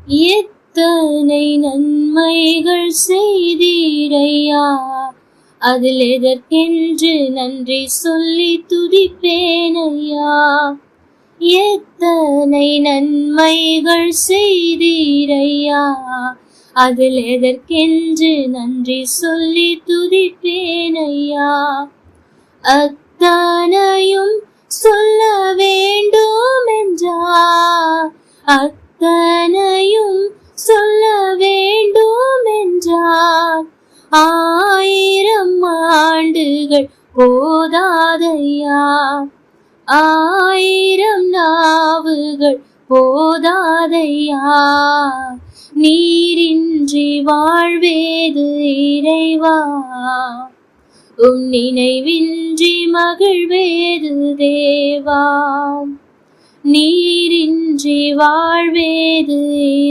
எத்தனை நன்மைகள் செய்தீரையா, அதில் எதற்கென்று நன்றி சொல்லி துதிப்பேனையா. எத்தனை நன்மைகள் செய்தீரையா, அதில் எதற்கென்று நன்றி சொல்லி துதிப்பேனையா. அத்தனையும் சொல்ல வேண்டும் என்றார், அத்தனையும் சொல்ல வேண்டும் என்றார். 1000 ஆண்டுகள் போதாதையா, 1000 நாவுகள் போதாதையா. நீரின்றி வாழ்வேது இறைவா, உம் நினைவின்றி மகிழ்வேது தேவா. நீரின்றி வாழ்வேது